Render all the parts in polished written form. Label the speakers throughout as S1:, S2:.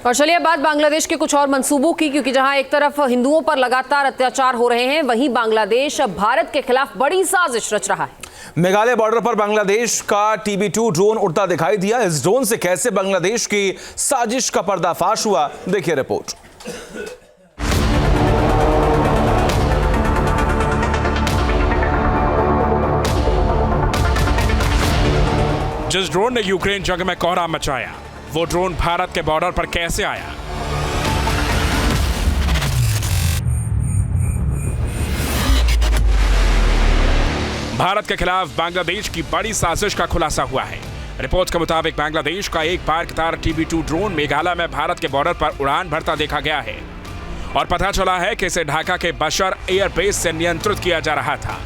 S1: और चलिए बात बांग्लादेश के कुछ और मंसूबों की, क्योंकि जहां एक तरफ हिंदुओं पर लगातार अत्याचार हो रहे हैं, वहीं बांग्लादेश भारत के खिलाफ बड़ी साजिश रच रहा है।
S2: मेघालय बॉर्डर पर बांग्लादेश का TB2 ड्रोन उड़ता दिखाई दिया। इस ड्रोन से कैसे बांग्लादेश की साजिश का पर्दाफाश हुआ, देखिए रिपोर्ट।
S3: जिस ड्रोन ने यूक्रेन जंग में कोहराम मचाया, वो ड्रोन भारत के बॉर्डर पर कैसे आया? भारत के खिलाफ बांग्लादेश की बड़ी साजिश का खुलासा हुआ है। रिपोर्ट्स के मुताबिक बांग्लादेश का एक पाकिस्तान TB2 ड्रोन मेघालय में भारत के बॉर्डर पर उड़ान भरता देखा गया है और पता चला है कि इसे ढाका के बशर एयरबेस से नियंत्रित किया जा रहा था।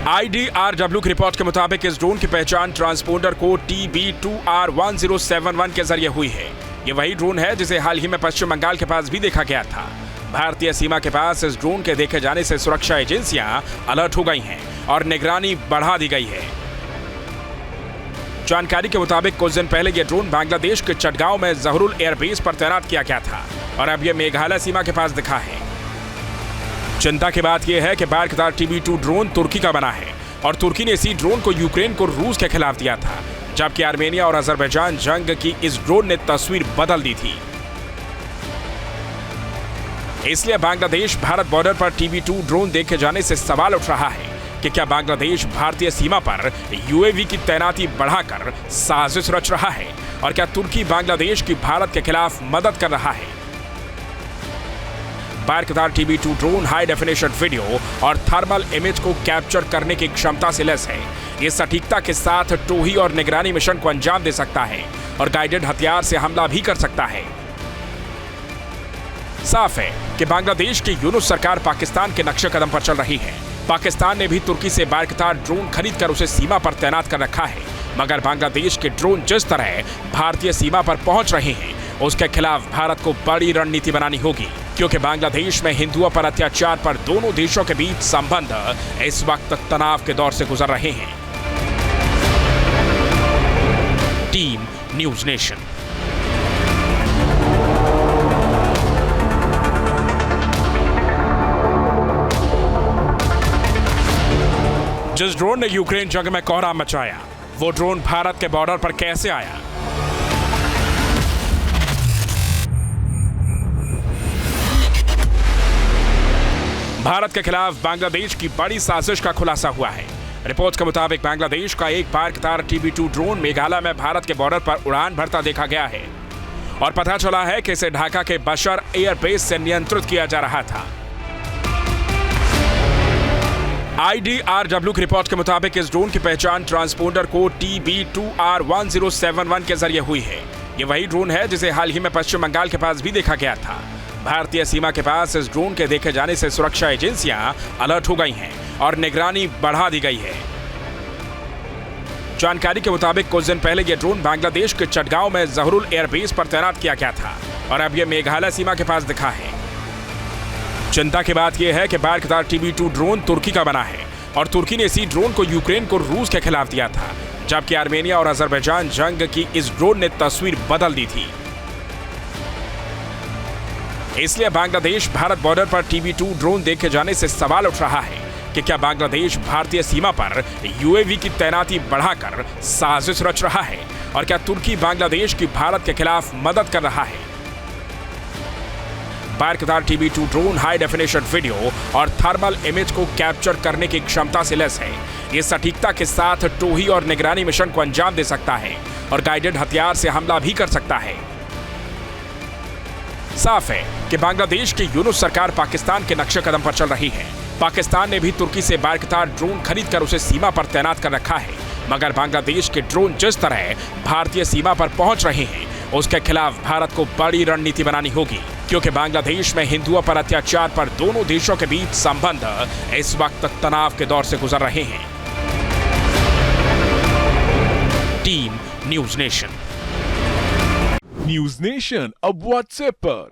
S3: IDRW की रिपोर्ट के मुताबिक इस ड्रोन की पहचान ट्रांसपोंडर कोड TB2R1071 के जरिए हुई है। ये वही ड्रोन है जिसे हाल ही में पश्चिम बंगाल के पास भी देखा गया था। भारतीय सीमा के पास इस ड्रोन के देखे जाने से सुरक्षा एजेंसियां अलर्ट हो गई हैं और निगरानी बढ़ा दी गई है। जानकारी के मुताबिक कुछ दिन पहले यह ड्रोन बांग्लादेश के चटगांव में जहरुल एयरबेस पर तैनात किया गया था और अब यह मेघालय सीमा के पास दिखा है। चिंता की बात यह है कि पाकिस्तान TB2 ड्रोन तुर्की का बना है और तुर्की ने इसी ड्रोन को यूक्रेन को रूस के खिलाफ दिया था, जबकि आर्मेनिया और अजरबैजान जंग की इस ड्रोन ने तस्वीर बदल दी थी। इसलिए बांग्लादेश भारत बॉर्डर पर TB2 ड्रोन देखे जाने से सवाल उठ रहा है कि क्या बांग्लादेश भारतीय सीमा पर UAV की तैनाती बढ़ाकर साजिश रच रहा है और क्या तुर्की बांग्लादेश की भारत के खिलाफ मदद कर रहा है। Pakistan TB2 drone high definition video और थर्मल इमेज को कैप्चर करने की क्षमता से लैस है। ये सटीकता के साथ टोही और निगरानी मिशन को अंजाम दे सकता है और गाइडेड हथियार से हमला भी कर सकता है। साफ है कि बांग्लादेश की यूनुस सरकार पाकिस्तान के नक्शे कदम पर चल रही है। पाकिस्तान ने भी तुर्की से पाकिस्तान ड्रोन खरीदकर उसे सीमा पर तैनात कर रखा है, मगर बांग्लादेश के ड्रोन जिस तरह भारतीय सीमा पर पहुंच रहे हैं, उसके खिलाफ भारत को बड़ी रणनीति बनानी होगी, क्योंकि बांग्लादेश में हिंदुओं पर अत्याचार पर दोनों देशों के बीच संबंध इस वक्त तनाव के दौर से गुजर रहे हैं। Team news nation. जिस ड्रोन ने यूक्रेन जंग में कोहराम मचाया, वो ड्रोन भारत के बॉर्डर पर कैसे आया? भारत के खिलाफ बांग्लादेश की बड़ी साजिश का खुलासा हुआ है। रिपोर्ट्स के मुताबिक बांग्लादेश का एक पाकिस्तान TB2 ड्रोन मेघालय में भारत के बॉर्डर पर उड़ान भरता देखा गया है और पता चला है कि इसे ढाका के बशर एयरबेस से नियंत्रित किया जा रहा था। IDRW की रिपोर्ट के मुताबिक इस ड्रोन की पहचान ट्रांसपोंडर कोड TB2R1071 के जरिए हुई है। ये वही ड्रोन है जिसे हाल ही में पश्चिम बंगाल के पास भी देखा गया था। भारतीय सीमा के पास इस ड्रोन के देखे जाने से सुरक्षा एजेंसियां अलर्ट हो गई हैं और निगरानी बढ़ा दी गई है। जानकारी के मुताबिक कुछ दिन पहले यह ड्रोन बांग्लादेश के चटगांव में जहरुल एयरबेस पर तैनात किया गया था और अब यह मेघालय सीमा के पास दिखा है। चिंता की बात यह है कि पाकिस्तान TB2 ड्रोन तुर्की का बना है और तुर्की ने इसी ड्रोन को यूक्रेन को रूस के खिलाफ दिया था, जबकि आर्मेनिया और अजरबैजान जंग की इस ड्रोन ने तस्वीर बदल दी थी। इसलिए बांग्लादेश भारत बॉर्डर पर TB2 ड्रोन देखे जाने से सवाल उठ रहा है कि क्या बांग्लादेश भारतीय सीमा पर UAV की तैनाती बढ़ाकर साजिश रच रहा है और क्या तुर्की बांग्लादेश की भारत के खिलाफ मदद कर रहा है। Pakistan TB2 drone high definition video और थर्मल इमेज को कैप्चर करने की क्षमता से लैस है। ये सटीकता के साथ टोही और निगरानी मिशन को अंजाम दे सकता है और गाइडेड हथियार से हमला भी कर सकता है। साफ है कि बांग्लादेश की यूनुस सरकार पाकिस्तान के नक्शे कदम पर चल रही है। पाकिस्तान ने भी तुर्की से पाकिस्तान ड्रोन खरीदकर उसे सीमा पर तैनात कर रखा है, मगर बांग्लादेश के ड्रोन जिस तरह भारतीय सीमा पर पहुंच रहे हैं, उसके खिलाफ भारत को बड़ी रणनीति बनानी होगी, क्योंकि बांग्लादेश में हिंदुओं पर अत्याचार पर दोनों देशों के बीच संबंध इस वक्त तनाव के दौर से गुजर रहे हैं। Team news nation.
S4: News nation अब व्हाट्सएप पर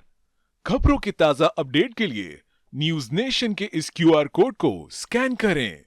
S4: खबरों की ताजा अपडेट के लिए न्यूज नेशन के इस QR कोड को स्कैन करें।